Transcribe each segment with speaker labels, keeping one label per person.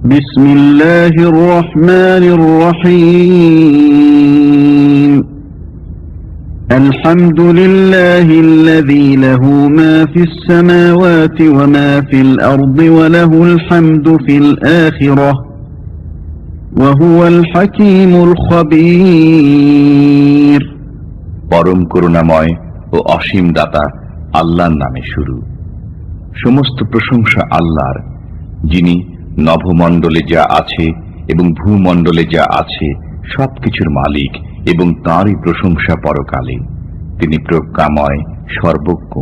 Speaker 1: بسم الله الرحمن الرحيم الحمد لله الذي له ما في السماوات وما في الأرض وله الحمد في الآخرة وهو الحكيم الخبير
Speaker 2: পরম করুণাময় ও অসীম দাতা আল্লাহর নামে শুরু। সমস্ত প্রশংসা আল্লাহর, যিনি নভমণ্ডলে যা আছে এবং ভূমণ্ডলে যা আছে সবকিছুর মালিক, এবং তাঁরই প্রশংসা পরকালে। তিনি প্রজ্ঞাময়, সর্বজ্ঞ।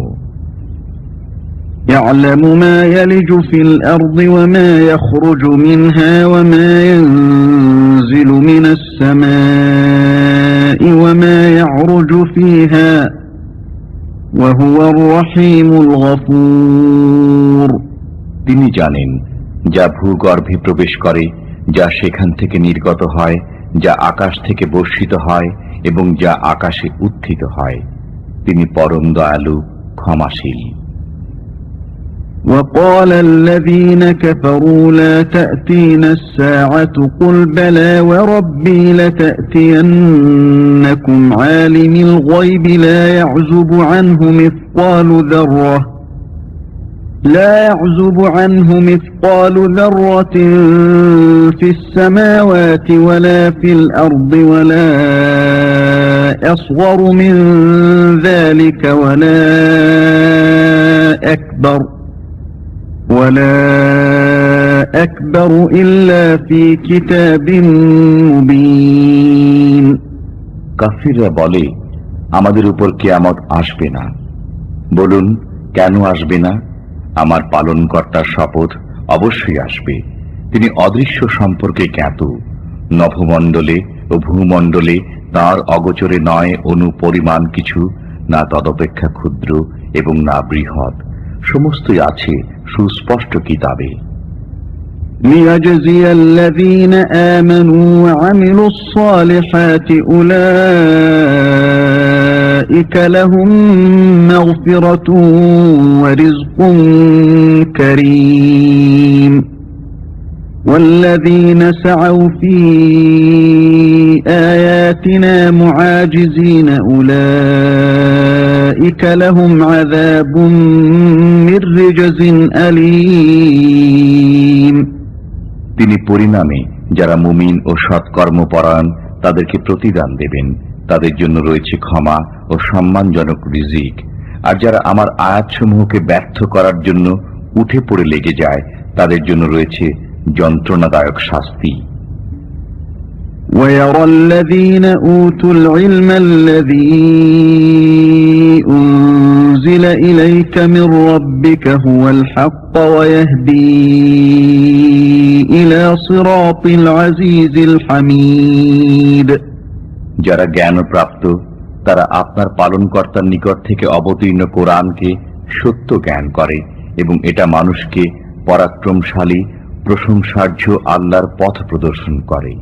Speaker 1: يعلم ما يلج في الأرض وما يخرج منها وما ينزل من السماء وما يعرج فيها وهو الرحيم الغفور
Speaker 2: তিনি জানেন যা ভূগর্ভে প্রবেশ করে, যা সেখান থেকে নির্গত হয়, যা আকাশ থেকে বর্ষিত হয় এবং যা আকাশে উত্থিত হয়। তিনি পরম দয়ালু, ক্ষমাশীল।
Speaker 1: وقال الذين كفروا لا تأتينا الساعة قل بلى وربي لتأتينكم عالم الغيب لا يعزب عنه مثقال ذرة في السماوات ولا في الأرض ولا أصغر من ذلك ولا أكبر إلا في كتاب مبين
Speaker 2: কাফিররা বলে, আমাদের উপর কিয়ামত আসবে না। বলুন, কেন আসবে না? আমার পালনকর্তার শপথ, অবশ্যই আসবে। তিনি অদৃশ্য সম্পর্কে জ্ঞাত। নভমণ্ডলে ও ভূমণ্ডলে তাঁর অগোচরে নয় অণু পরিমাণ কিছু, না তদপেক্ষা ক্ষুদ্র এবং না বৃহৎ। সমস্তই আছে সুস্পষ্ট কিতাবে।
Speaker 1: ليجزي الذين آمنوا وعملوا الصالحات أولئك لهم مغفرة ورزق كريم والذين سعوا في آياتنا معاجزين أولئك لهم عذاب من رجز أليم
Speaker 2: তিনি পরিণামে যারা মুমিন ও সৎকর্মপরায়ণ তাদেরকে প্রতিদান দেবেন। তাদের জন্য রয়েছে ক্ষমা ও সম্মানজনক রিজিক। আর যারা আমার আয়াতসমূহকে ব্যর্থ করার জন্য উঠে পড়ে লেগে যায়, তাদের জন্য রয়েছে যন্ত্রণাদায়ক শাস্তি।
Speaker 1: وَيَرَى الَّذِينَ أُوتُوا الْعِلْمَ الَّذِي أُنزِلَ إِلَيْكَ مِنْ رَبِّكَ هُوَ الْحَقَّ وَيَهْدِي إِلَى صِرَاطِ الْعَزِيزِ الْحَمِيدِ
Speaker 2: যারা জ্ঞানপ্রাপ্ত তারা আপনার পালনকর্তার নিকট থেকে অবতীর্ণ কোরআনকে সত্য জ্ঞান করে, এবং এটা মানুষকে পরাক্রমশালী, প্রশংসার্য আল্লাহর পথ প্রদর্শন করে।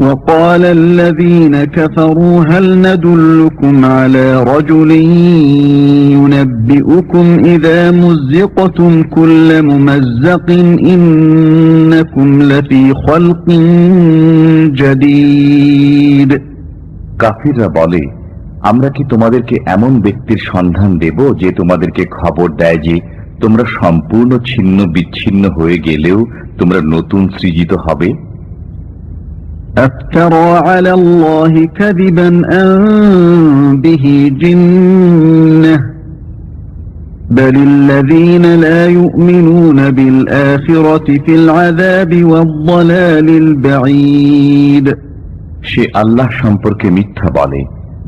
Speaker 1: وقال الذين كفروا هل ندلكم على رجل ينبئكم إذا مزقتم كل ممزق إنكم لفي خلق جديد
Speaker 2: কাফিররা বলে, আমরা কি তোমাদেরকে এমন ব্যক্তির সন্ধান দেব যে তোমাদেরকে খবর দেয় যে তোমরা সম্পূর্ণ ছিন্ন বিচ্ছিন্ন হয়ে গেলেও তোমরা নতুন সৃজিত হবে?
Speaker 1: أفترى على الله كذبا أم به جنة بل الذين لا يؤمنون بالآخرة في العذاب والضلال البعيد
Speaker 2: সে আল্লাহ সম্পর্কে মিথ্যা বলে,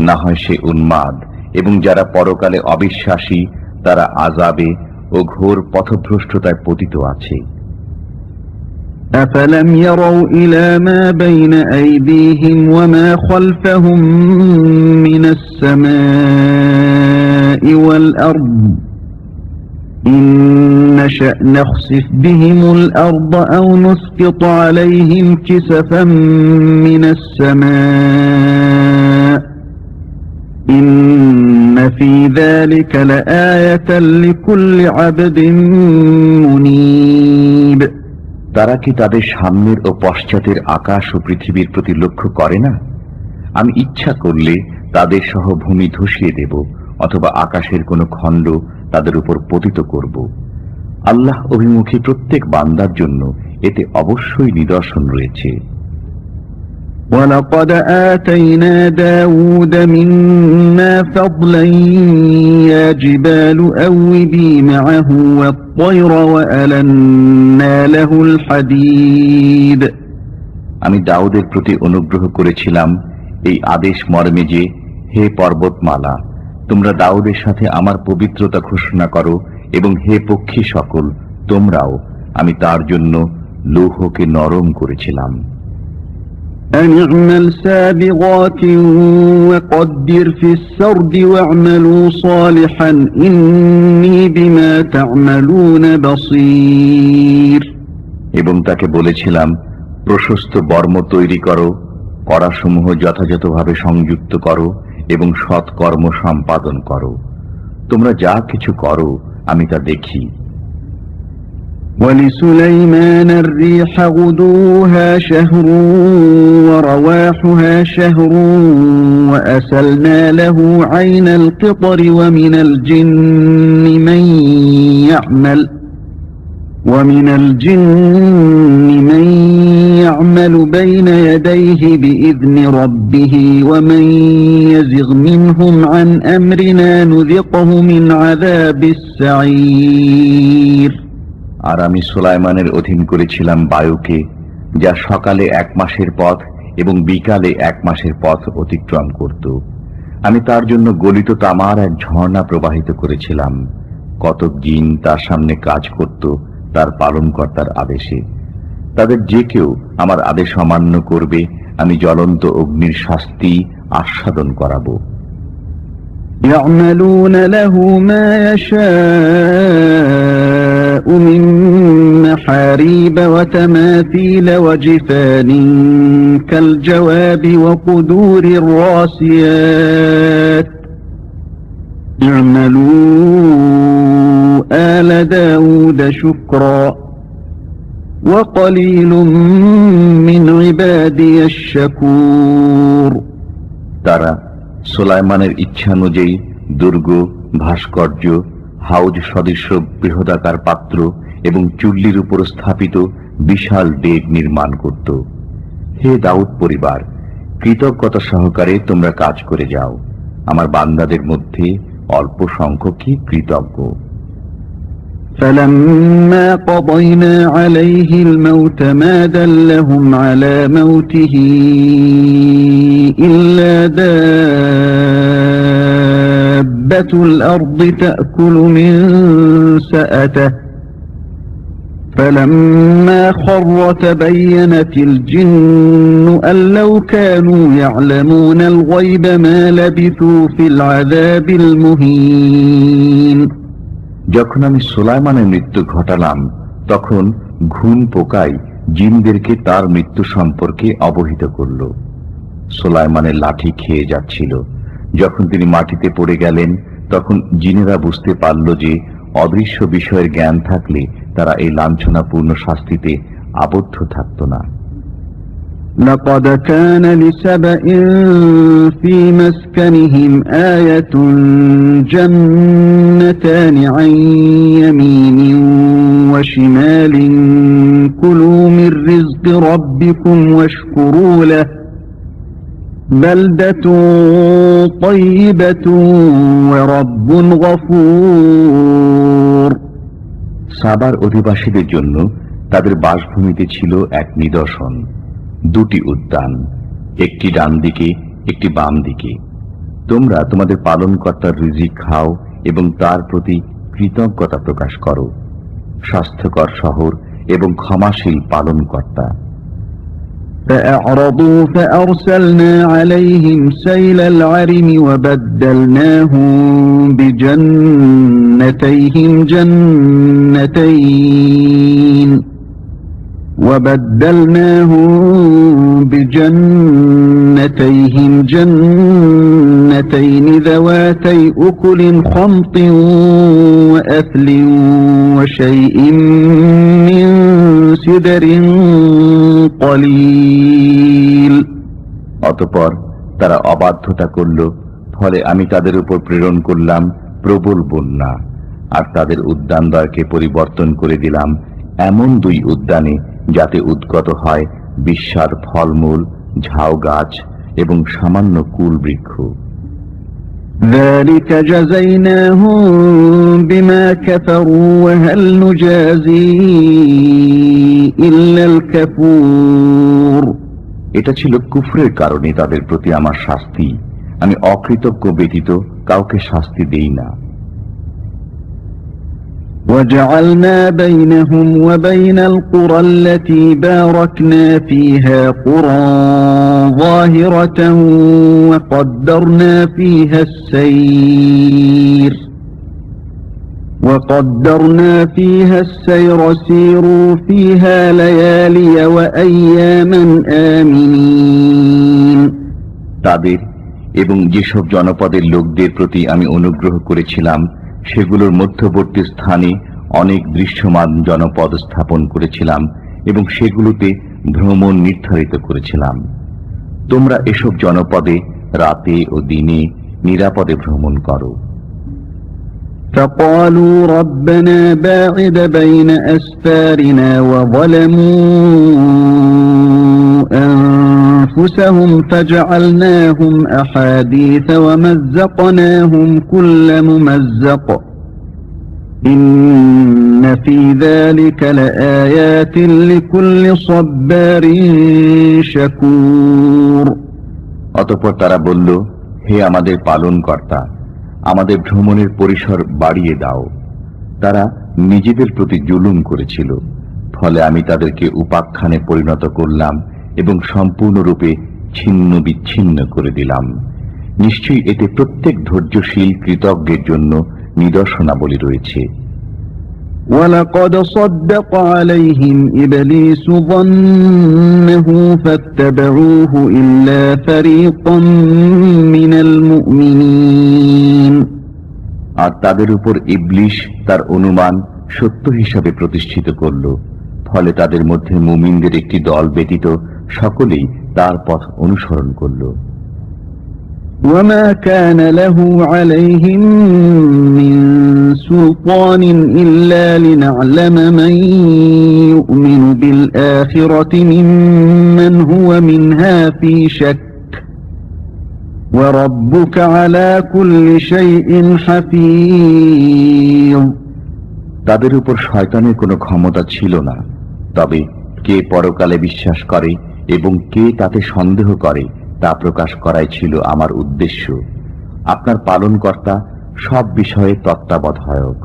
Speaker 2: না হয় সে উন্মাদ, এবং যারা পরকালে অবিশ্বাসী তারা আযাবে ও ঘোর পথভ্রষ্টতায় পতিত আছে।
Speaker 1: أفلم يروا إلى ما بين أيديهم وما خلفهم من السماء والأرض إن نشأ نخسف بهم الأرض أو نسقط عليهم كسفا من السماء إن في ذلك لآية لكل عبد منيب
Speaker 2: তারা কি তাদের সামনের ও পশ্চাতের আকাশ ও পৃথিবীর প্রতি লক্ষ্য করে না? আমি ইচ্ছা করলে তাদের সহ ভূমি ধসিয়ে দেব, অথবা আকাশের কোনো খণ্ড তাদের উপর পতিত করব। আল্লাহ অভিমুখী প্রত্যেক বান্দার জন্য এতে অবশ্যই নিদর্শন রয়েছে।
Speaker 1: وَلَقَدْ آتَيْنَا دَاوُودَ مِنَّا فَضْلًا يَا جِبَالُ أَوِّبِي مَعَهُ وَالطَّيْرَ وَأَلَنَّا لَهُ الْحَدِيدَ।
Speaker 2: আমি দাউদের প্রতি অনুগ্রহ করেছিলাম এই আদেশ মর্মে যে, হে পর্বতমালা, তোমরা দাউদের সাথে আমার পবিত্রতা ঘোষণা করো, এবং হে পক্ষী সকল, তোমরাও। আমি তার জন্য লৌহকে নরম করেছিলাম।
Speaker 1: أن اعمل سابغات وقدر في السرد واعملوا صالحا إني بما تعملون بصير।
Speaker 2: এবং তাকে বলেছিলাম, প্রশস্ত বর্ম তৈরি করো, করাসমূহ যথাযথভাবে সংযুক্ত করো এবং সৎকর্ম সম্পাদন করো। তোমরা যা কিছু করো আমি তা দেখি।
Speaker 1: ولسليمان الريح غدوها شهر ورواحها شهر وأسلنا له عين القطر ومن الجن من يعمل بين يديه بإذن ربه ومن يزغ منهم عن أمرنا نذقه من عذاب السعير।
Speaker 2: আর আমি সুলাইমানের অধীন করেছিলাম বায়ুকে, যা সকালে 1 মাসের পথ এবং বিকালে 1 মাসের পথ অতিক্রম করত। আমি তার জন্য গলিত তামার এক ঝর্ণা প্রবাহিত করেছিলাম। কতক জিন তার সামনে কাজ করত তার পালনকর্তার আদেশে। তাদের যে কেউ আমার আদেশ অমান্য করবে, আমি জ্বলন্ত অগ্নির শাস্তি আস্বাদন করাবো।
Speaker 1: يعملون له ما يشاء من محاريب وتماثيل وجفان كالجواب وقدور الراسيات اعملوا آل داود شكرا وقليل من عبادي الشكور।
Speaker 2: তারা সুলাইমানের ইচ্ছানুযায়ী দুর্গ, ভাস্কর্য, হাউজ সদৃশ্য বৃহদাকার পাত্র এবং চুল্লির উপর স্থাপিত বিশাল ডেক নির্মাণ করত। হে দাউদ পরিবার, কৃতজ্ঞতা সহকারে তোমরা কাজ করে যাও। আমার বান্দাদের মধ্যে অল্প সংখ্যকই কৃতজ্ঞ।
Speaker 1: فلما قضينا عليه الموت ما دلهم على موته إلا دابة الأرض تأكل من سأته فلما خر تبينت الجن أن لو كانوا يعلمون الغيب ما لبثوا في العذاب المهين।
Speaker 2: যখন আমি সুলাইমানের মৃত্যু ঘটালাম, তখন ঘুম পোকায় জিনদেরকে তার মৃত্যু সম্পর্কে অবহিত করল। সুলাইমানের লাঠি খেয়ে যাচ্ছিল। যখন তিনি মাটিতে পড়ে গেলেন, তখন জিনেরা বুঝতে পারল যে অদৃশ্য বিষয়ের জ্ঞান থাকলে তারা এই লাঞ্ছনাপূর্ণ শাস্তিতে আবদ্ধ থাকত না।
Speaker 1: لقد كان لسبإ في مسكنهم آية جنتان عن يمين وشمال كلوا من رزق ربكم واشكروا له بلدة طيبة ورب غفور।
Speaker 2: সাবার অধিবাসীদের জন্য তাদের বাসভূমিতে ছিল এক নিদর্শন, 2টি উদ্যান, একটি ডান দিকে একটি বাম দিকে। তোমরা তোমাদের পালনকর্তার রিজিক খাও এবং তার প্রতি কৃতজ্ঞতা প্রকাশ করো। স্বাস্থ্যকর শহর এবং ক্ষমাশীল পালনকর্তা।
Speaker 1: فأعرضوا فأرسلنا عليهم سيل العرم وبدلناهم بجنتيهم جنتين ذواتي أكل خمط وأثل وشيء من سدر قليل
Speaker 2: অতঃপর তারা অবাধ্যতা করল, ফলে আমি তাদের উপর প্রেরণ করলাম প্রবল বন্যা, আর তাদের উদ্যানদ্বয়কে পরিবর্তন করে দিলাম এমন 2 উদ্যানে, যাতে উদ্গত হয় বিস্বাদ ফলমূল, ঝাউ গাছ এবং সামান্য কুল বৃক্ষ।
Speaker 1: ذلك جزيناهم بما كفروا وهل نجازي إلا الكفور।
Speaker 2: এটা ছিল কুফরের কারণে তাদের প্রতি আমার শাস্তি। আমি অকৃতজ্ঞ ব্যতীত কাউকে শাস্তি দেই না।
Speaker 1: وجعلنا بينهم وبين القرى التي باركنا فيها قرى ظاهرة وقدرنا فيها السير سيروا فيها ليالي وأياما آمنين।
Speaker 2: তাদের এবং যেসব জনপদের লোকদের প্রতি আমি অনুগ্রহ করেছিলাম, সেগুলোর মধ্যবর্তী স্থানে অনেক দৃশ্যমান জনপদ স্থাপন করেছিলাম এবং সেগুলোতে ভ্রমণ নির্ধারিত করেছিলাম। তোমরা এসব জনপদে রাতে ও দিনে নিরাপদে ভ্রমণ করো।
Speaker 1: فقالوا ربنا باعد بين أسفارنا وظلموا أنفسهم فجعلناهم أحاديث ومزقناهم كل ممزق إن في ذلك لآيات لكل صبار شكور।
Speaker 2: অতঃপর তারা বলল, হে আমাদের পালনকর্তা, আমাদের ভ্রমণের পরিসর বাড়িয়ে দাও। তারা নিজেদের প্রতি জুলুম করেছিল, ফলে আমি তাদেরকে উপাখ্যানে পরিণত করলাম এবং সম্পূর্ণরূপে ছিন্ন বিচ্ছিন্ন করে দিলাম। নিশ্চয়ই এতে প্রত্যেক ধৈর্যশীল কৃতজ্ঞের জন্য নিদর্শনাবলী রয়েছে।
Speaker 1: وَلَقَدْ صَدَّقَ عَلَيْهِمْ إِبْلِيسُ ظَنَّهُ فَاتَّبَعُوهُ إِلَّا فَرِيقًا مِنَ الْمُؤْمِنِينَ।
Speaker 2: আর তাদের উপর ইবলিশ তার অনুমান সত্য হিসাবে প্রতিষ্ঠিত করল, ফলে তাদের মধ্যে মুমিনদের একটি দল ব্যতীত সকলেই তার পথ অনুসরণ করল।
Speaker 1: وَمَا كَانَ لَهُ عَلَيْهِمْ مِنْ سُلْطَانٍ إِلَّا لِنَعْلَمَ مَنْ يُؤْمِنُ بِالْآخِرَةِ مِمَّنْ هُوَ مِنْهَا فِي شَكٍّ وَرَبُّكَ عَلَى كُلِّ شَيْءٍ حَفِيظٌ।
Speaker 2: তাদের উপর শয়তানের কোনো ক্ষমতা ছিল না, তবে কে পরকালে বিশ্বাস করে এবং কে তাতে সন্দেহ করে তা প্রকাশ করাই ছিল আমার উদ্দেশ্য। আপনার পালনকর্তা সব বিষয়ে তত্ত্বাবধায়ক।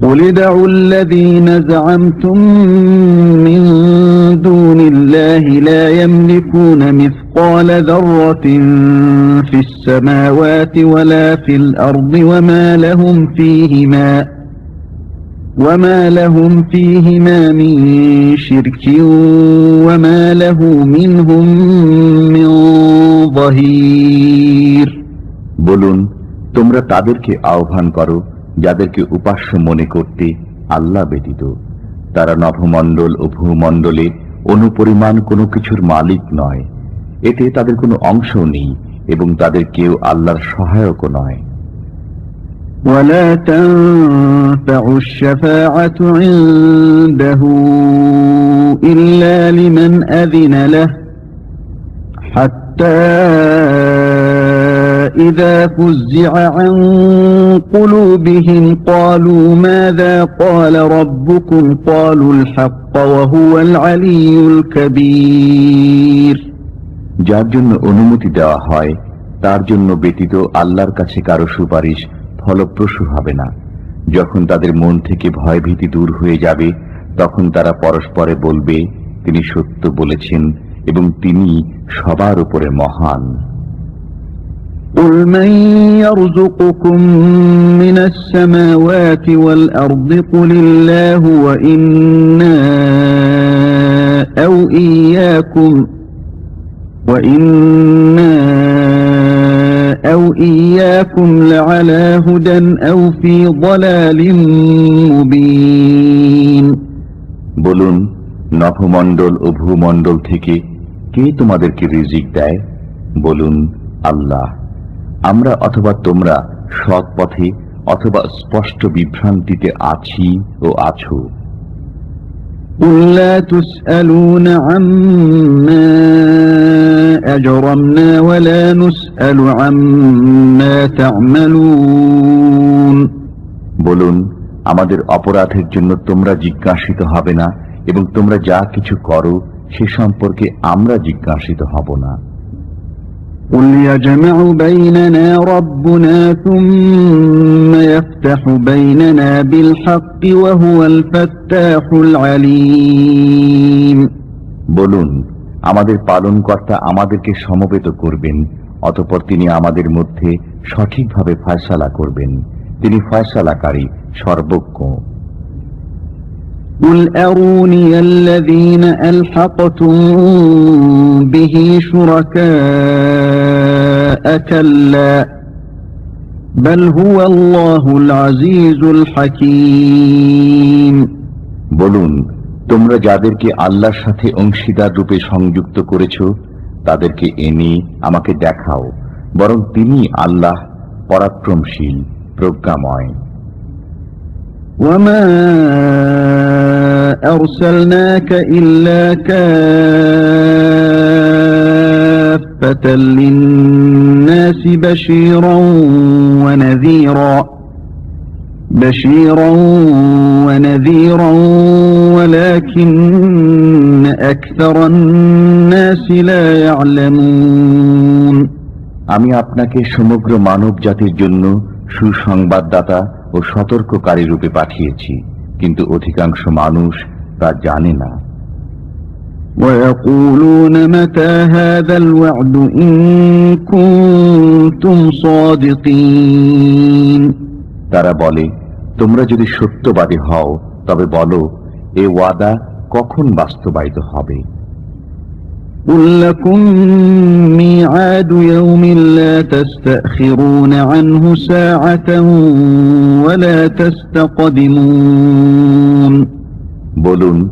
Speaker 1: قُلِ ادْعُوا الَّذِينَ زَعَمْتُم مِّن دُونِ اللَّهِ لَا يَمْلِكُونَ مِثْقَالَ ذَرَّةٍ فِي السَّمَاوَاتِ وَلَا فِي الْأَرْضِ وَمَا لَهُمْ فِيهِمَا مِن شِرْكٍ وَمَا لَهُ مِنْهُم مِّن ظَهِيرٍ।
Speaker 2: বলুন, তোমরা তাদেরকে আহ্বান করো যাদেরকে উপাস্য মনে করতে আল্লাহ ব্যতীত। তারা নভমণ্ডল ও ভূমণ্ডলে অনুপরিমাণ কোনো কিছুর মালিক নয়, এতে তাদের কোনো অংশও নেই এবং তাদের কেউ আল্লাহর সহায়কও নয়।
Speaker 1: وَلَا تَنفَعُ الشَّفَاعَةُ عِندَهُ إِلَّا لِمَنْ أَذِنَ لَهُ حَتَّى إِذَا فُزِّعَ عَنْ قُلُوبِهِمْ قَالُوا مَاذَا قَالَ رَبُّكُمْ قَالُوا الْحَقَّ وَهُوَ الْعَلِيُّ الْكَبِيرُ।
Speaker 2: যার জন্য অনুমতি দেওয়া হয় তার জন্য ব্যতীত আল্লাহর কাছে কারো সুপারিশ ফলপ্রসূ হবে না। যখন তাদের মন থেকে ভয়ভীতি দূর হয়ে যাবে, তখন তারা পরস্পরে বলবে, তিনি সত্য বলেছেন এবং তিনি সবার উপরে মহান।
Speaker 1: قُلْ مَنْ يَرْزُقُكُمْ مِنَ السَّمَاوَاتِ وَالْأَرْضِ قُلِ اللَّهُ وَإِنَّا أَوْ إِيَّاكُمْ لَعَلَى هُدًى أَوْ فِي ضَلَالٍ مُبِينٍ।
Speaker 2: বলুন, নভমণ্ডল ও ভূমণ্ডল থেকে কে তোমাদেরকে রিজিক দেয়? বলুন, আল্লাহ। আমরা অথবা তোমরা সৎ পথে অথবা স্পষ্ট বিভ্রান্তিতে আছি ও আছো।
Speaker 1: قُل لَّا تُسْأَلُونَ عَمَّا أَجْرَمْنَا وَلَا نُسْأَلُ عَمَّا تَعْمَلُونَ।
Speaker 2: বলুন, আমাদের অপরাধের জন্য তোমরা জিজ্ঞাসিত হবে না এবং তোমরা যা কিছু করো সে সম্পর্কে আমরা জিজ্ঞাসিত হব না।
Speaker 1: قُلْ يَجْمَعُ بَيْنَنَا رَبُّنَا ثُمَّ يَفْتَحُ بَيْنَنَا بِالْحَقِّ وَهُوَ الْفَتَّاحُ الْعَلِيمُ।
Speaker 2: বলুন, আমাদের পালনকর্তা আমাদেরকে সমবেত করবেন, অতঃপর তিনি আমাদের মধ্যে সঠিকভাবে ফয়সালা করবেন। তিনি ফয়সালাকারী, সর্বজ্ঞ।
Speaker 1: قُلْ أَرُونِيَ الَّذِينَ أَلْحَقْتُم بِهِ شُرَكَاءَ كَلَّا بَلْ هُوَ اللَّهُ الْعَزِيزُ الْحَكِيمُ।
Speaker 2: বলুন, তোমরা যাদেরকে আল্লাহর সাথে অংশীদার রূপে সংযুক্ত করেছ তাদেরকে এনে আমাকে দেখাও, বরং তিনি আল্লাহ পরাক্রমশীল, প্রজ্ঞাময়।
Speaker 1: وَمَا أَرْسَلْنَاكَ إِلَّا كَافَّةً لِلنَّاسِ بَشِيرًا وَنَذِيرًا وَلَكِنَّ أَكْثَرَ النَّاسِ لَا يَعْلَمُونَ।
Speaker 2: আমি আপনাকে সমগ্র মানব জাতির জন্য সুসংবাদদাতা ও সতর্ককারী রূপে পাঠিয়েছি, কিন্তু অধিকাংশ মানুষ তা জানে না।
Speaker 1: وَيَقُولُونَ مَتَى هَذَا الْوَعْدُ إِن كُنتُمْ صَادِقِينَ।
Speaker 2: তারা বলে, তোমরা যদি সত্যবাদী হও তবে বলো, এ ওয়াদা কখন বাস্তবায়িত হবে?
Speaker 1: قُل لَّكُم مِّيعَادُ يَوْمٍ لَّا تَسْتَأْخِرُونَ عَنْهُ سَاعَةً وَلَا تَسْتَقْدِمُونَ।
Speaker 2: বলুন,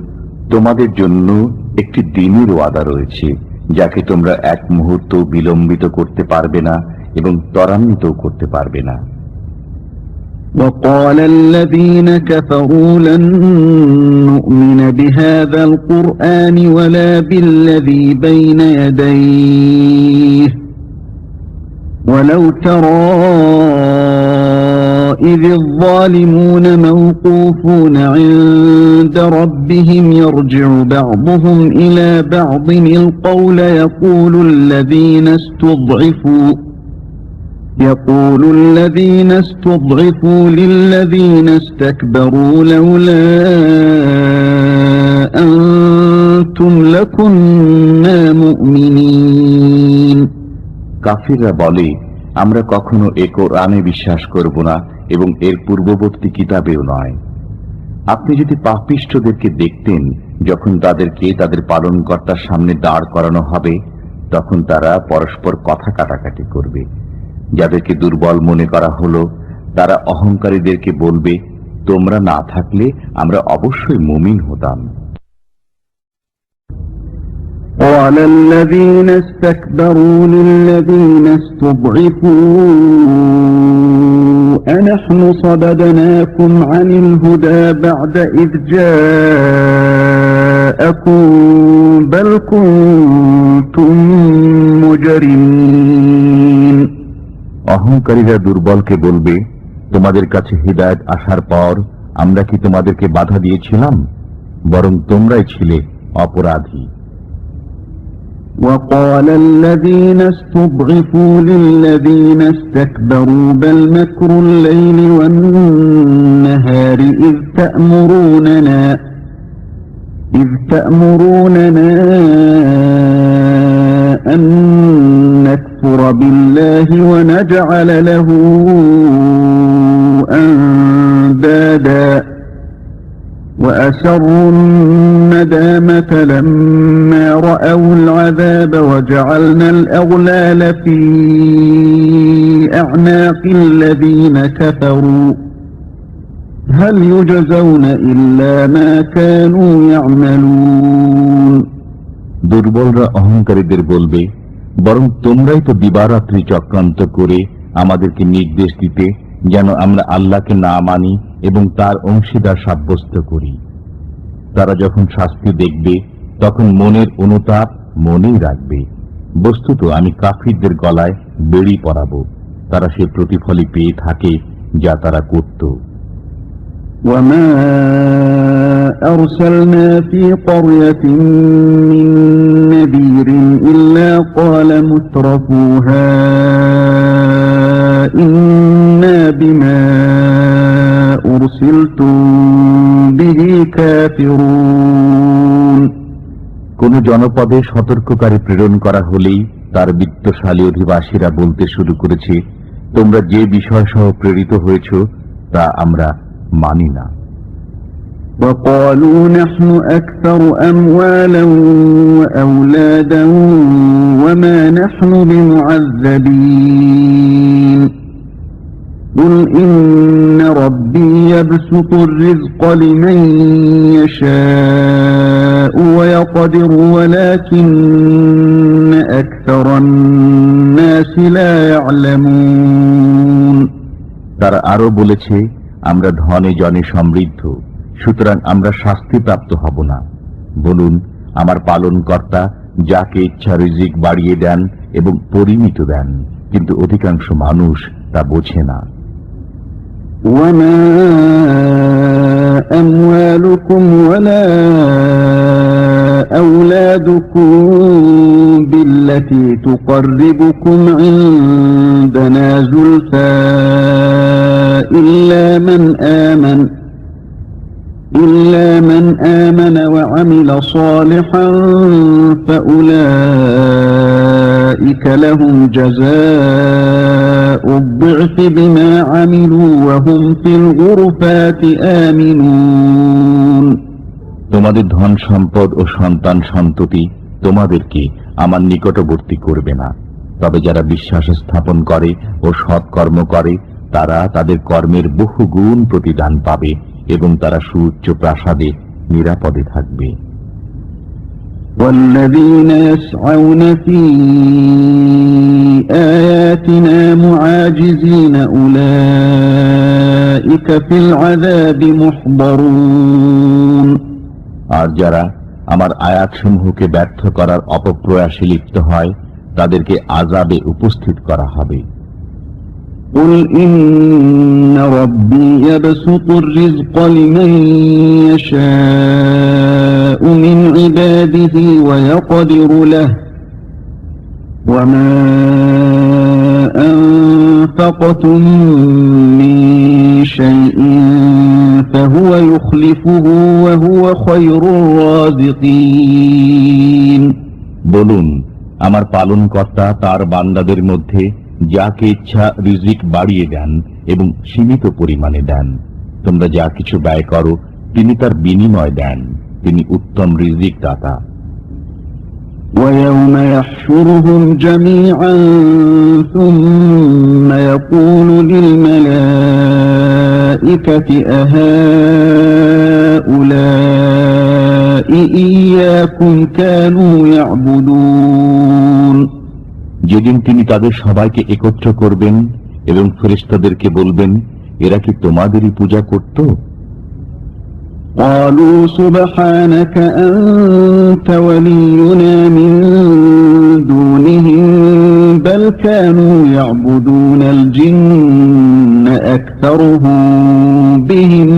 Speaker 2: তোমাদের জন্য একটি দিনের ওয়াদা রয়েছে, যাকে তোমরা এক মুহূর্ত বিলম্বিত করতে পারবে না এবং ত্বরান্বিত করতে পারবে না।
Speaker 1: وَقَالَ الَّذِينَ كَفَرُوا لَن نُّؤْمِنَ بِهَذَا الْقُرْآنِ وَلَا بِالَّذِي بَيْنَ يَدَيْهِ وَلَوْ تَرَىٰ إِذِ الظَّالِمُونَ مَوْقُوفُونَ عِندَ رَبِّهِمْ يَرْجِعُ بَعْضُهُمْ إِلَىٰ بَعْضٍ الْقَوْلَ يقول الذين استضعفوا للذين استكبروا لولا أنتم لكنا مؤمنين।
Speaker 2: কাফিররা বলে, আমরা কখনো এ কোরআনে বিশ্বাস করব না এবং এর পূর্ববর্তী কিতাবেও নয়। আপনি যদি পাপিষ্ঠদেরকে দেখতেন যখন তাদেরকে তাদের পালনকর্তার সামনে দাঁড় করানো হবে, তখন তারা পরস্পর কথা কাটাকাটি করবে। যাদেরকে দুর্বল মনে করা হলো তারা অহংকারীদেরকে বলবে, তোমরা না থাকলে আমরা অবশ্যই মুমিন হতাম।
Speaker 1: قال الذين استكبروا للذين استضعفوا أنحن صددناكم عن الهدى بعد إذ جاءكم بل كنتم مجرمين।
Speaker 2: অহংকারীরা দুর্বলকে বলবে, তোমাদের কাছে হিদায়াত আসার পর আমরা কি তোমাদেরকে বাধা দিয়েছিলাম? বরং তোমরাই ছিলে অপরাধী।
Speaker 1: وقال الذين استضعفوا للذين استكبروا بل مكر الليل والنهار إذ تأمروننا أن نكفر بالله ونجعل له أندادا وأسروا الندامة لما رأوا العذاب وجعلنا الأغلال في أعناق الذين كفروا هل يجزون إلا ما كانوا يعملون
Speaker 2: দুর্বলরা অহংকারীদের বলবে, বরং তোমরাই তো দিবারাত্রি চক্রান্ত করে আমাদেরকে নির্দেশ দিতে যেন আমরা আল্লাহকে না মানি এবং তার অংশীদার সাব্যস্ত করি। তারা যখন শাস্তি দেখবে তখন মনের অনুতাপ মনেই রাখবে, বস্তুত আমি কাফিরদের গলায় বেড়ি পরাবো, তারা সে প্রতিফলই পেয়ে থাকে যা তারা করত।
Speaker 1: وما أرسلنا في قرية من نذير إلا قال مترفوها إنا بما أرسلتم به كافرون
Speaker 2: কোন জনপদে সতর্ককারী প্রেরণ করা হলেই তার বিত্তশালী অধিবাসীরা বলতে শুরু করেছে, তোমরা যে বিষয় সহ প্রেরিত হয়েছ তা আমরা মানি না।
Speaker 1: وقالوا نحن أكثر أموالا وأولادا وما نحن بمعذبين قل إن ربي يبسط الرزق لمن يشاء ويقدر ولكن أكثر الناس لا يعلمون
Speaker 2: তারা আরো বলেছে, আমরা ধনে জনে সমৃদ্ধ, সুতরাং আমরা শাস্তিপ্রাপ্ত হব না। বলুন, আমার পালনকর্তা যাকে ইচ্ছা রিজিক বাড়িয়ে দেন এবং পরিমিত দেন, কিন্তু অধিকাংশ মানুষ তা বোঝে না।
Speaker 1: وما أموالكم ولا أولادكم بالتي تقربكم عندنا زلفى إلا من آمن وعمل صالحا فأولئك لهم جزاء الضعف بما عملوا وهم في الغرفات آمنون
Speaker 2: তোমাদের ধন সম্পদ ও সন্তান সন্ততি তোমাদেরকে আমার নিকটবর্তী করবে না, তবে যারা বিশ্বাস স্থাপন করে ও সৎকর্ম করে তারা তাদের কর্মের বহুগুণ প্রতিদান পাবে এবং তারা সুউচ্চ প্রাসাদে নিরাপদে থাকবে।
Speaker 1: والذين يسعون في آياتنا معاجزين أولئك في العذاب محضرون
Speaker 2: আর যারা আমার আয়াতসমূহকে ব্যর্থ করার অপপ্রয়াসে লিপ্ত হয় তাদেরকে আযাবে উপস্থিত করা হবে।
Speaker 1: قل إن ربي يبسط الرزق لمن يشاء من عباده ويقدر له وما أنفقتم من شيء فهو يخلفه وهو خير الرازقين
Speaker 2: বলুন, আমার পালনকর্তা তার বান্দাদের মধ্যে যাকে ইচ্ছা রিজিক বাড়িয়ে দেন এবং সীমিত পরিমাণে দেন। তোমরা যা কিছু ব্যয় করো তিনি তার বিনিময় দেন, তিনি উত্তম রিজিক দাতা।
Speaker 1: ويوم يحشرهم جميعا ثم يقول للملائكة أهؤلاء إياكم كانوا يعبدون
Speaker 2: যেদিন তিনি তাদের সবাইকে একত্র করবেন এবং ফেরেশতাদেরকে বলবেন, এরা কি তোমাদেরই পূজা করত?
Speaker 1: قالوا سبحانك أنت ولينا من دونهم بل كانوا يعبدون الجن أكثرهم بهم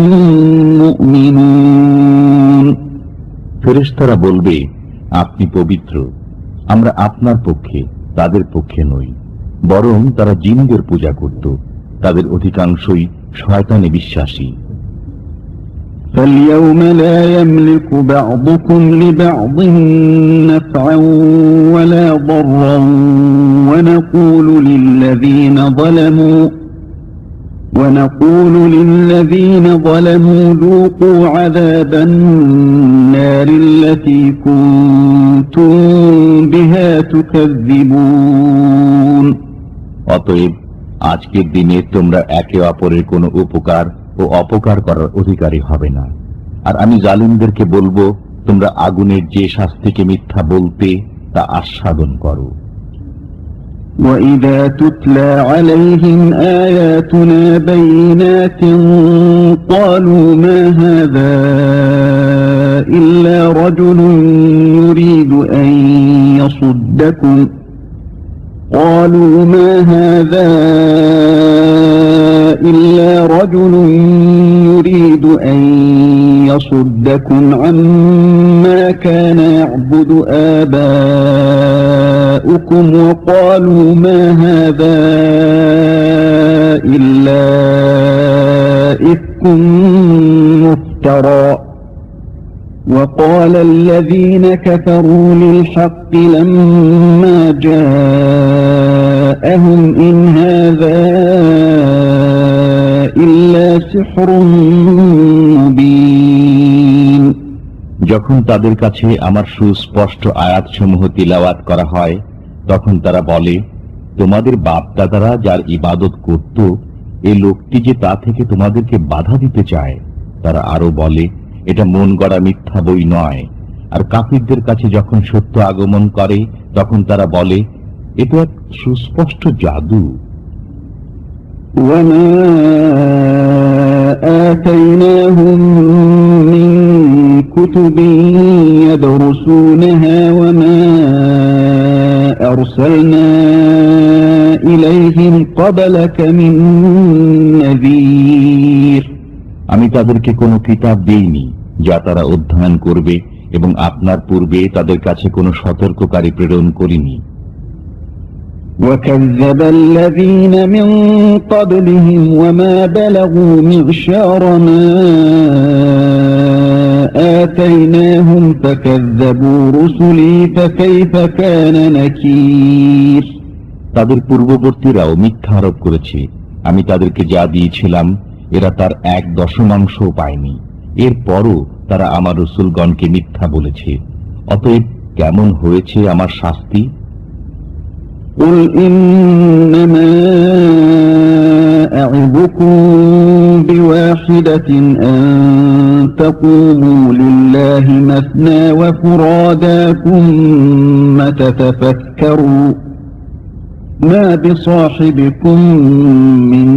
Speaker 1: مؤمنون
Speaker 2: ফেরেশতারা বলবে, আপনি পবিত্র, আমরা আপনার পক্ষে তাদের পক্ষে নই, বরং তারা জিনদের পূজা করত, তাদের অধিকাংশই শয়তানে বিশ্বাসী।
Speaker 1: فاليوم لا يملك بعضكم لبعض نفعا ولا ضرا ونقول للذين ظلموا ذوقوا عذاب النار التي كنتم بها تكذبون
Speaker 2: অতএব আজকের দিনে তোমরা একে অপরের কোনো উপকার ও অপকার করার অধিকারী হবে না। আর আমি জালিমদেরকে বলবো, তোমরা আগুনের যে শাস্তিকে মিথ্যা বলতে তা আস্বাদন করো।
Speaker 1: وَإِذَا تُتْلَى عَلَيْهِمْ آيَاتُنَا بَيِّنَاتٍ قَالُوا مَا هَذَا إِلَّا رَجُلٌ يُرِيدُ أَن يَصُدَّكُمْ عَمَّا كَانَ يَعْبُدُ آبَاؤُكُمْ وَقَالُوا مَا هَذَا إِلَّا إِفْكٌ مُفْتَرًى وَقَالَ الَّذِينَ كَفَرُوا لِلْحَقِّ لَمَّا جَاءَهُمْ إِنْ هَذَا إِلَّا سِحْرٌ مُبِينٌ।
Speaker 2: যখন তাদের কাছে আমার সুস্পষ্ট আয়াতসমূহ তিলাওয়াত করা হয়, তখন তারা বলে, তোমাদের বাপ-দাদারা যার ইবাদত করত, এই লোকটি যে তা থেকে তোমাদেরকে বাধা দিতে চায়। তারা আরো বলে, এটা মন গড়া মিথ্যা বই নয়। আর কাফিরদের কাছে যখন সত্য আগমন করে, তখন তারা বলে, এ তো এক সুস্পষ্ট জাদু।
Speaker 1: وَمَا آتَيْنَاهُم مِّن كُتُبٍ يَدْرُسُونَهَا وَمَا أَرْسَلْنَا إِلَيْهِمْ قَبْلَكَ مِن نَّذِيرٍ।
Speaker 2: আমি তাদেরকে কোনো কিতাব দেইনি যা তারা অধ্যয়ন করবে, এবং আপনার পূর্বে তাদের কাছে কোনো সতর্ককারী প্রেরণ করিনি।
Speaker 1: وَكَذَّبَ الَّذِينَ مِن قَبْلِهِمْ وَمَا بَلَغُوا مِعْشَارَ مَا آتَيْنَاهُمْ فَكَذَّبُوا رُسُلِي فَكَيْفَ كَانَ نَكِيرِ।
Speaker 2: তাদের পূর্ববর্তীরাও মিথ্যা আরোপ করেছে। আমি তাদেরকে যা দিয়েছিলাম এরা তার 1/10 পায়নি। এরপরও তারা আমার রসুলগণকে মিথ্যা বলেছে। অতএব কেমন হয়েছে আমার শাস্তি?
Speaker 1: قُلْ إِنَّمَا أَعِظُكُم بِوَاحِدَةٍ أَن تَقُومُوا لِلَّهِ مَثْنَىٰ وَفُرَادَىٰ ثُمَّ تَتَفَكَّرُوا مَا بِصَاحِبِكُم مِّن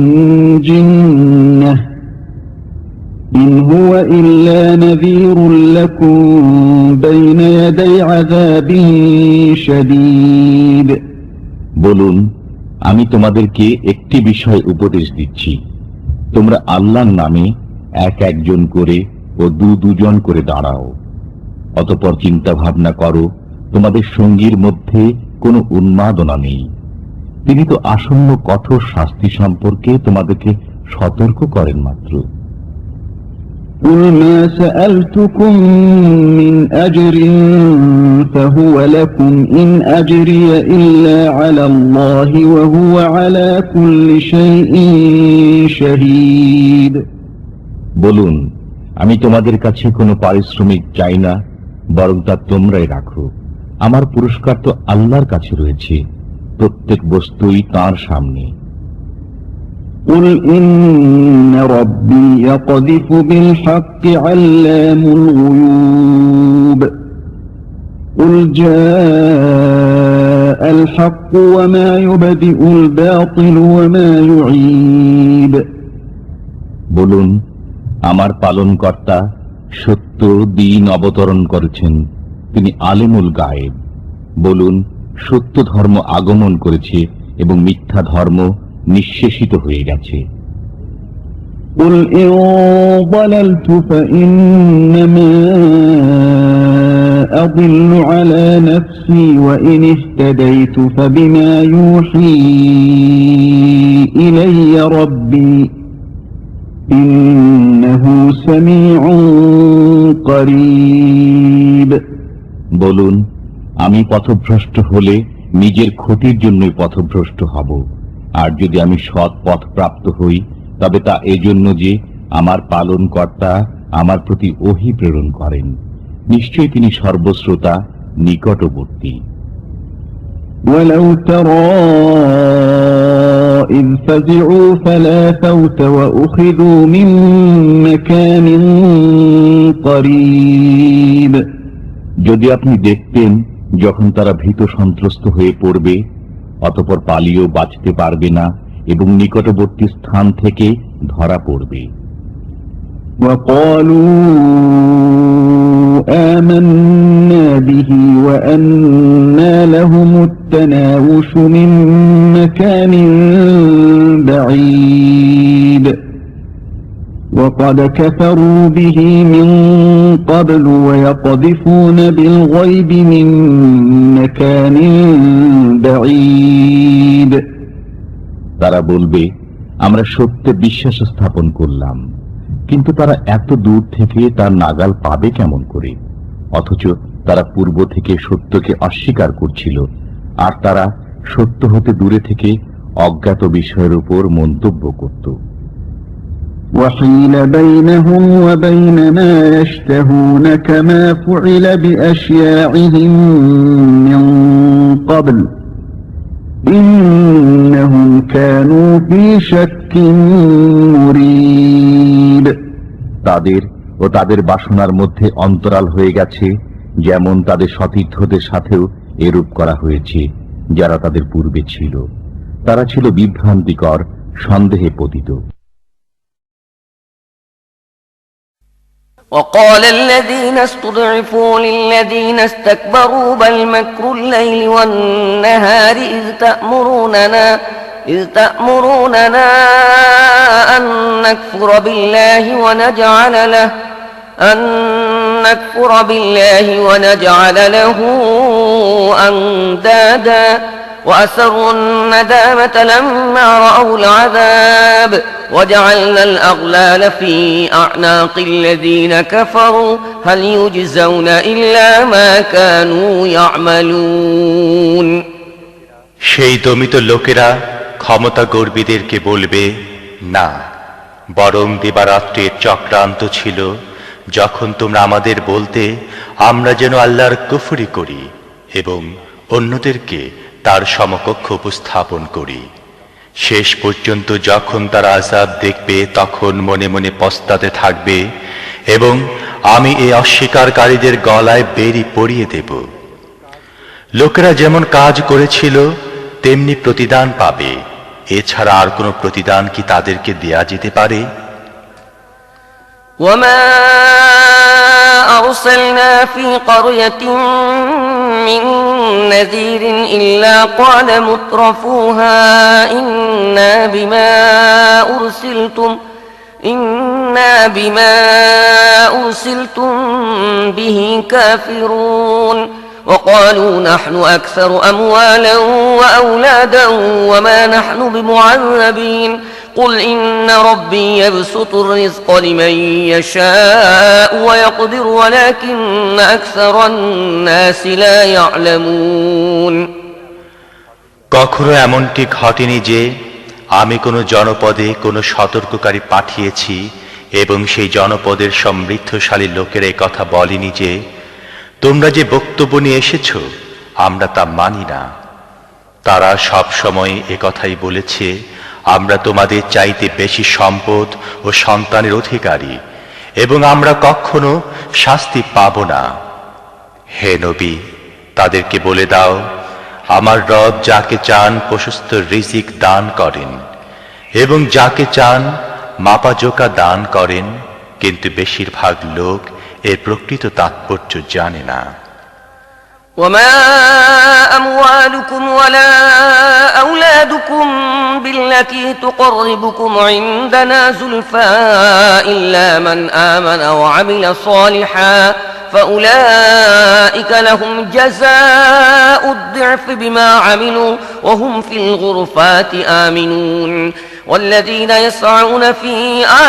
Speaker 1: جِنَّةٍ إِنْ هُوَ إِلَّا نَذِيرٌ لَكُمْ بَيْنَ يَدَيْ عَذَابٍ شَدِيدٍ।
Speaker 2: বলুন, আমি তোমাদেরকে একটি বিষয় উপদেশ দিচ্ছি, তোমরা আল্লাহর নামে একজন করে ও দুজন করে দাঁড়াও। অতঃপর চিন্তা ভাবনা করো, তোমাদের সঙ্গীর মধ্যে কোনো উন্মাদনা নেই। তিনি তো আসন্ন কঠোর শাস্তি সম্পর্কে তোমাদেরকে সতর্ক করেন মাত্র।
Speaker 1: قُلْ مَا سَأَلْتُكُم مِّنْ أَجْرٍ فَهُوَ لَكُمْ إِنْ أَجْرِيَ إِلَّا عَلَى اللَّهِ وَهُوَ عَلَى كُلِّ شَيْءٍ شَهِيدٌ।
Speaker 2: বলুন, আমি তোমাদের কাছে কোনো পারিশ্রমিক চাই না, বরং তা তোমরাই রাখো। আমার পুরস্কার তো আল্লাহর কাছে রয়েছে, প্রত্যেক বস্তুই তাঁর সামনে।
Speaker 1: قُلْ إِنَّ رَبِّي يَقْذِفُ بِالْحَقِّ عَلَّامُ الْغُيُوبِ قُلْ جَاءَ الْحَقُّ وَمَا يُبْدِئُ الْبَاطِلُ وَمَا يُعِيدُ।
Speaker 2: বলুন, আমার পালনকর্তা সত্য দিন অবতরণ করেছেন, তিনি আলিমুল গায়েব। বলুন, সত্য ধর্ম আগমন করেছে এবং মিথ্যা ধর্ম নিঃশেষিত হয়ে গেছে।
Speaker 1: قُلْ إِن ضَلَلْتُ فَإِنَّمَا أَضِلُّ عَلَى نَفْسِي وَإِنِ اهْتَدَيْتُ فَبِمَا يُوحِي إِلَيَّ رَبِّي إِنَّهُ سَمِيعٌ قَرِيبٌ।
Speaker 2: বলুন, আমি পথভ্রষ্ট হলে নিজের ক্ষতির জন্যই পথভ্রষ্ট হব, আর যদি আমি সৎ পথ প্রাপ্ত হই তবে তা এজন্য যে আমার পালনকর্তা আমার প্রতি ওহী প্রেরণ করেন। নিশ্চয়ই তিনি সর্বশ্রোতা, নিকটবর্তী।
Speaker 1: وَلَوْ تَرَى إذ فزعوا فلا فوت وأخذوا من مكان قريب।
Speaker 2: যদি আপনি দেখতেন যখন তারা ভীত সন্ত্রস্ত হয়ে পড়বে, অতঃপর পালিয়েও বাঁচতে পারবে না এবং নিকটবর্তী স্থান থেকে ধরা পড়বে।
Speaker 1: وقالوا آمنا به وأنى لهم التناوش من مكان بعيد وقد كفروا به من قبل ويقذفون بالغيب من مكان بعيد।
Speaker 2: তারা বলবে, আমরা সত্যে বিশ্বাস স্থাপন করলাম, কিন্তু তারা এত দূর থেকে তার নাগাল পাবে কেমন করে? অথচ তারা পূর্ব থেকে সত্যকে অস্বীকার করছিল, আর তারা সত্য হতে দূরে থেকে অজ্ঞাত বিষয়ের উপর মন্তব্য করত।
Speaker 1: وحيل بينهم وبين ما يشتهون كما فعل بأشياعهم من قبل إنهم كانوا في شك مريب।
Speaker 2: তাদের ও তাদের বাসনার মধ্যে অন্তরাল হয়ে গেছে, যেমন তাদের সতীর্থদের সাথেও এরূপ করা হয়েছে যারা তাদের পূর্বে ছিল। তারা ছিল বিভ্রান্তিকর, সন্দেহে পতিত।
Speaker 3: وقال الذين استضعفوا للذين استكبروا بل مكر الليل والنهار إذ تأمروننا أن نكفر بالله ونجعل له أندادا وأسروا الندامة لما رأوا العذاب وجعلنا الأغلال في أعناق الذين كفروا هل يجزون إلا ما كانوا يعملون।
Speaker 4: সেই দমিত লোকেরা ক্ষমতা গর্বীদেরকে বলবে, না, বরং দিবারাত্রির চক্রান্ত ছিল যখন তোমরা আমাদের বলতে আমরা যেন আল্লাহর কুফরি করি এবং অন্যদেরকে তার সমকক্ষ উপস্থাপন করি। শেষ পর্যন্ত যখন তারা আযাব দেখবে তখন মনে মনে পস্তাতে থাকবে এবং আমি এই অস্বীকারীদের গলায় বেড়ি পরিয়ে দেব। লোকেরা যেমন কাজ করেছিল তেমনি প্রতিদান পাবে, এছাড়া আর কোনো প্রতিদান কি তাদেরকে দেয়া যেতে পারে?
Speaker 3: وما أرسلنا في قرية من نذير إلا قال مترفوها إنا بما أرسلتم به كافرون وقالوا نحن أكثر أموالا وأولادا وما نحن بمعذبين قل إن ربي يبسط الرزق لمن يشاء ويقدر ولكن أكثر الناس لا يعلمون।
Speaker 4: কখনো এমনটি ঘটেনি যে আমি কোনো জনপদে কোনো সতর্ককারী পাঠিয়েছি এবং সেই জনপদের সমৃদ্ধশালী লোকেরা কথা বলেনি যে তোমরা যে বক্তব্য নিয়ে এসেছ আমরা তা মানি না। তারা সব সময় একথাই বলেছে, আমরা তোমাদের চাইতে বেশি সম্পদ ও সন্তানের অধিকারী এবং আমরা কখনো শাস্তি পাব না। হে নবী, তাদেরকে বলে দাও, আমার রব যাকে চান প্রশস্ত রিজিক দান করেন এবং যাকে চান মাপাজোকা দান করেন, কিন্তু বেশিরভাগ লোক এর প্রকৃত তাৎপর্য জানে না।
Speaker 3: وما أموالكم ولا أولادكم بالتي تقربكم عندنا زلفى إلا من آمن وعمل صالحا فأولئك لهم جزاء الضعف بما عملوا وهم في الغرفات آمنون والذين يسعون في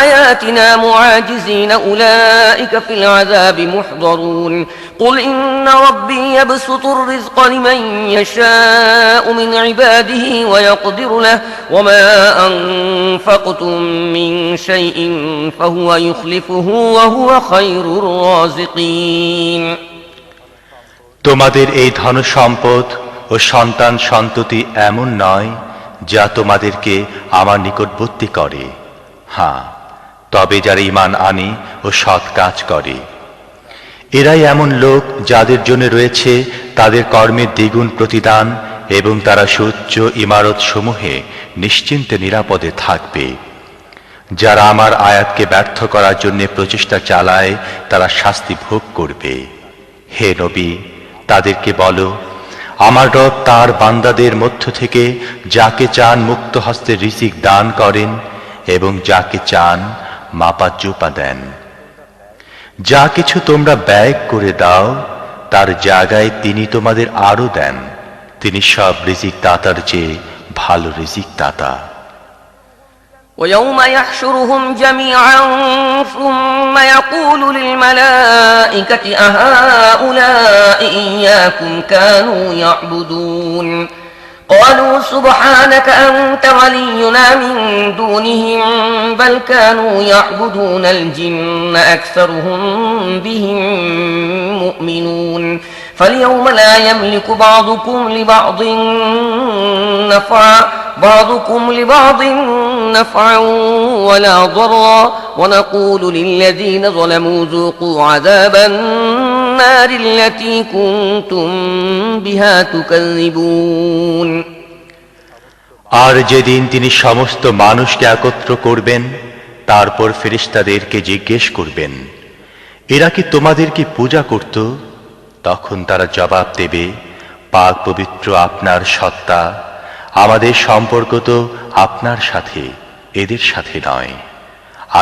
Speaker 3: آياتنا معاجزين أولئك في العذاب محضرون قل إن ربي يبسط الرزق لمن يشاء من عباده ويقدر له وما أنفقتم من شيء فهو يخلفه وهو خير الرازقين।
Speaker 4: তোমাদের এই ধন সম্পদ ও সন্তান সন্ততি এমন নয় যা তোমাদেরকে আমার নিকটবর্তী করে। হ্যাঁ, তবে যারা ঈমান আনে ও সৎ কাজ করে, এরাই এমন লোক যাদের জন্য রয়েছে তাদের কর্মের দ্বিগুণ প্রতিদান, এবং তারা সুউচ্চ ইমারত সমূহে নিশ্চিন্তে নিরাপদে থাকবে। যারা আমার আয়াতকে ব্যর্থ করার জন্য প্রচেষ্টা চালায় তারা শাস্তি ভোগ করবে। হে নবী, তাদেরকে বলো, আমার রব তার বান্দাদের মধ্য থেকে যাকে চান মুক্ত হস্তে রিজিক দান করেন এবং যাকে চান মাপা চোপা দেন। যা কিছু তোমরা ব্যয় করে দাও তার জায়গায় তিনি তোমাদের আরো দেন। তিনি সব রিজিক দাতার চেয়ে ভালো রিজিক দাতা।
Speaker 3: ويوم يحشرهم جميعا ثم يقول للملائكة أهؤلاء إياكم كانوا يعبدون قالوا سبحانك أنت ولينا من دونهم بل كانوا يعبدون الجن أكثرهم بهم مؤمنون فاليوم لا يملك بعضكم لبعض نفعا ولا ضرا ونقول للذين ظلموا ذوقوا عذاب النار التي كنتم بها تكذبون।
Speaker 4: আর যেদিন তিনি সমস্ত মানুষকে একত্র করবেন, তারপর ফেরেশতাদেরকে জিজ্ঞেস করবেন, এরা কি তোমাদেরকে পূজা করত? তখন তারা জবাব দেবে, পাক পবিত্র আপনার সত্তা, আমাদের সম্পর্ক তো আপনার সাথে, এদের সাথে নয়।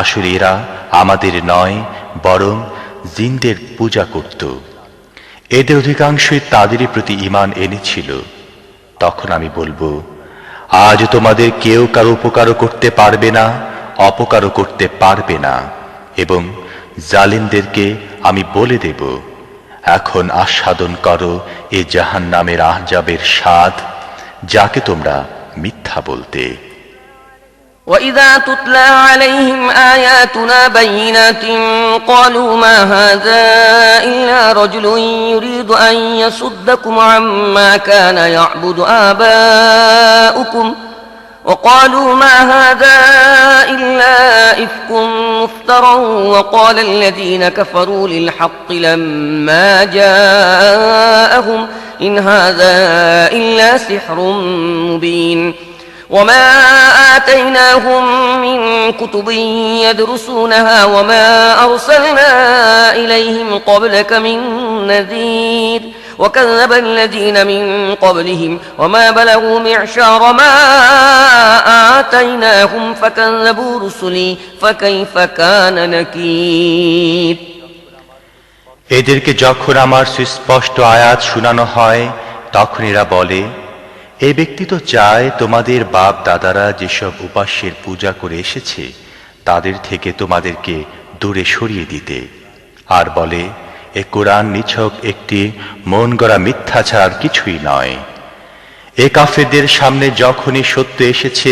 Speaker 4: আসলে এরা আমাদের নয়, বরং জিনদের পূজা করত। এদের অধিকাংশই তাদেরই প্রতি ঈমান এনেছিল। তখন আমি বলবো, আজ তোমাদের কেউ কারো উপকারও করতে পারবে না, অপকারও করতে পারবে না। এবং জালিমদেরকে আমি বলে দেব, এখন আস্বাদন করো এ জাহান্নামের আযাবের স্বাদ, যাকে তোমরা মিথ্যা বলতে।
Speaker 3: وَإِذَا تُتْلَى عَلَيْهِمْ آيَاتُنَا بَيِّنَاتٍ قَالُوا مَا هَذَا إِلَّا رَجُلٌ يُرِيدُ أَن يَصُدَّكُمْ عَمَّا كَانَ يَعْبُدُ آبَاؤُكُمْ وَقَالُوا مَا هَذَا إِلَّا إِفْكٌ مُفْتَرًى وَقَالَ الَّذِينَ كَفَرُوا لِلْحَقِّ لَمَّا جَاءَهُمْ إِنْ هَذَا إِلَّا سِحْرٌ مُبِينٌ وما آتيناهم من كتب يدرسونها وما أرسلنا إليهم قبلك من نذير وكذب الذين من قبلهم وما بلغوا معشار ما آتيناهم فكذبوا رسلي فكيف كان نكير।
Speaker 4: এদেরকে যখন আমার সুস্পষ্ট আয়াত শোনানো হয়, তখন এরা বলে, এই ব্যক্তি তো চায় তোমাদের বাপ দাদারা যেসব উপাস্যের পূজা করে এসেছে তাদের থেকে তোমাদেরকে দূরে সরিয়ে দিতে। আর বলে, এ কোরআন নিছক একটি মন গড়া মিথ্যা ছাড়া কিছুই নয়। এ কাফেরদের সামনে যখনই সত্য এসেছে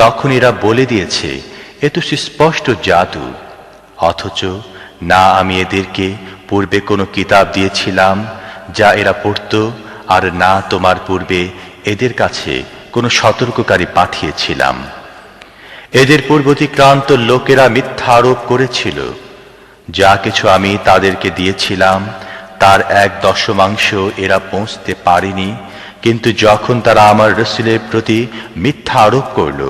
Speaker 4: তখন এরা বলে দিয়েছে, এ তো সুস্পষ্ট জাদু। অথচ না আমি এদেরকে পূর্বে কোনো কিতাব দিয়েছিলাম যা এরা পড়ত, আর না তোমার পূর্বে এদের কাছে কোনো সতর্ককারী পাঠিয়েছিলাম। এদের পূর্বতিক্রান্ত লোকেরা মিথ্যা আরোপ করেছিল। যা কিছু আমি তাদেরকে দিয়েছিলাম তার 1/10 এরা পৌঁছতে পারেনি, কিন্তু যখন তারা আমার রাসূলের প্রতি মিথ্যা আরোপ করল,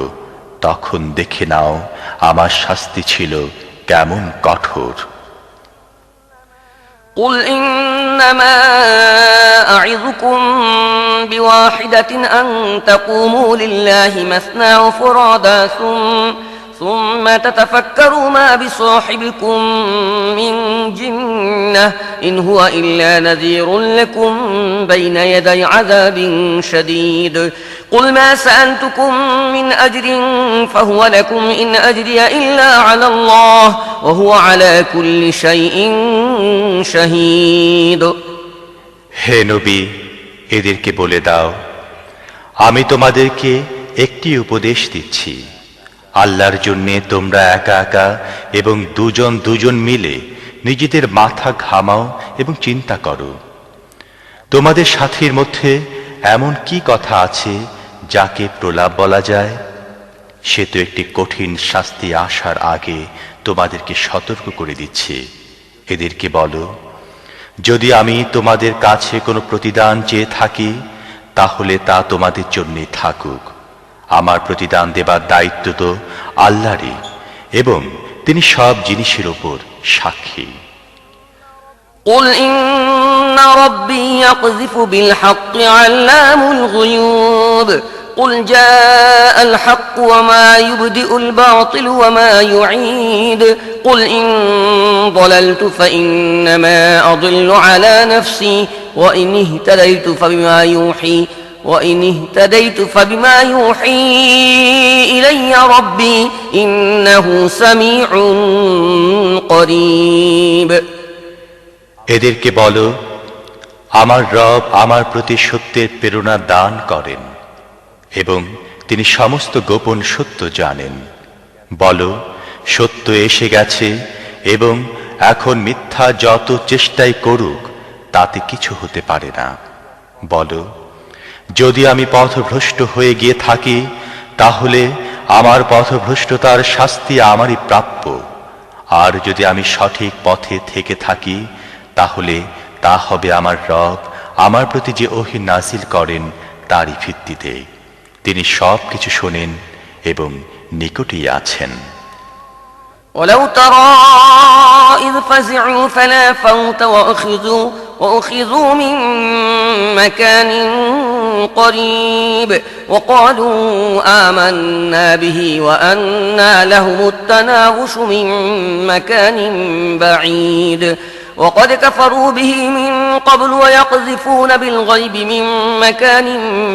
Speaker 4: তখন দেখে নাও আমার শাস্তি ছিল কেমন কঠোর।
Speaker 3: قل إنما أعظكم بواحدة أن تقوموا لله مثنى وفرادا ثم تتفكروا ما بصاحبكم من جنة إن هو إلا نذير لكم بين يدي عذاب شديد قل ما سألتكم من أجر فهو لكم إن أجري إلا على الله وهو على كل شيء شهيد।
Speaker 4: হে নবী, এদেরকে বলে দাও, আমি তোমাদেরকে একটি উপদেশ দিচ্ছি। আল্লাহর জন্যে তোমরা একা একা এবং দুজন দুজন মিলে নিজেদের মাথা ঘামাও এবং চিন্তা করো, তোমাদের সাথীর মধ্যে এমন কি কথা আছে যাকে প্রলাপ বলা যায়, সে তো একটি কঠিন শাস্তি আসার আগে তোমাদেরকে সতর্ক করে দিচ্ছে। এদেরকে বলো, যদি আমি তোমাদের কাছে কোনো প্রতিদান চেয়ে থাকি তাহলে তা তোমাদের জন্যই থাকুক। আমার প্রতিদান দেবার দায়িত্ব তো আল্লাহরই, এবং তিনি সব জিনিসের উপর সাক্ষী।
Speaker 3: قل إن ربي يقذف بالحق علام الغيوب قل جاء الحق وما يبدئ الباطل وما يعيد قل إن ضللت فإنما أضل على نفسي وإن اهتديت فبما يوحي إلي ربي إنه سميع قريب।
Speaker 4: এদেরকে বলো, আমার রব আমার প্রতি সত্যের প্রেরণা দান করেন এবং তিনি সমস্ত গোপন সত্য জানেন। বলো, সত্য এসে গেছে এবং এখন মিথ্যা যত চেষ্টাই করুক তাতে কিছু হতে পারে না। বলো, যদি আমি পথভ্রষ্ট হয়ে গিয়ে থাকি তাহলে আমার পথভ্রষ্টতার শাস্তি আমারই প্রাপ্য, আর যদি আমি সঠিক পথে থেকে থাকি তাহলে তা হবে আমার রব আমার প্রতি যে ওহী নাযিল করেন তারই ভিত্তিতে। তিনি সব কিছু শোনেন এবং নিকটেই আছেন।
Speaker 3: ولو ترى إذ فزعوا فلا فوت وأخذوا من مكان قريب وقالوا آمنا به وأنى لهم التناوش من مكان بعيد وقد كفروا به من قبل ويقذفون بالغيب من مكان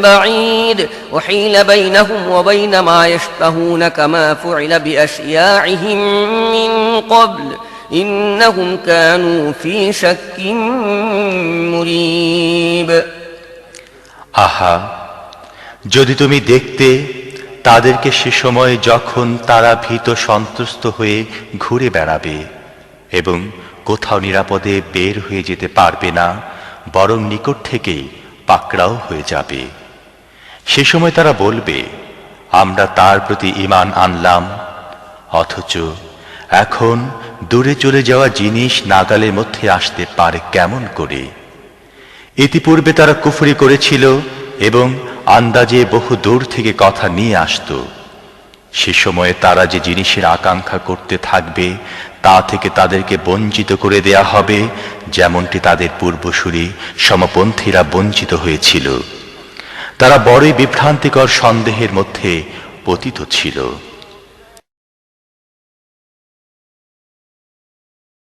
Speaker 3: بعيد وحيل بينهم وبين ما يشتهون كما فعل بأشياعهم من قبل إنهم كانوا في شك مريب।
Speaker 4: আহা, যদি তুমি দেখতে তাদেরকে সে সময় যখন তারা ভীত সন্ত্রস্ত হয়ে ঘুরে বেড়াবে এবং কোথাও নিরাপদে বের হয়ে যেতে পারবে না, বরং নিকট থেকেই পাকড়াও হয়ে যাবে। সে সময় তারা বলবে, আমরা তার প্রতি ঈমান আনলাম, অথচ এখন দূরে চলে যাওয়া জিনিস নাগালের মধ্যে আসতে পারে কেমন করে? ইতিপূর্বে তারা কুফরি করেছিল এবং আন্দাজে বহু দূর থেকে কথা নিয়ে আসত। সে সময়ে তারা যে জিনিসের আকাঙ্ক্ষা করতে থাকবে তা থেকে তাদেরকে বঞ্চিত করে দেয়া হবে, যেমনটি তাদের পূর্বসূরি সমপন্থীরা বঞ্চিত হয়েছিল। তারা বড়ই বিভ্রান্তিকর সন্দেহের মধ্যে পতিত ছিল।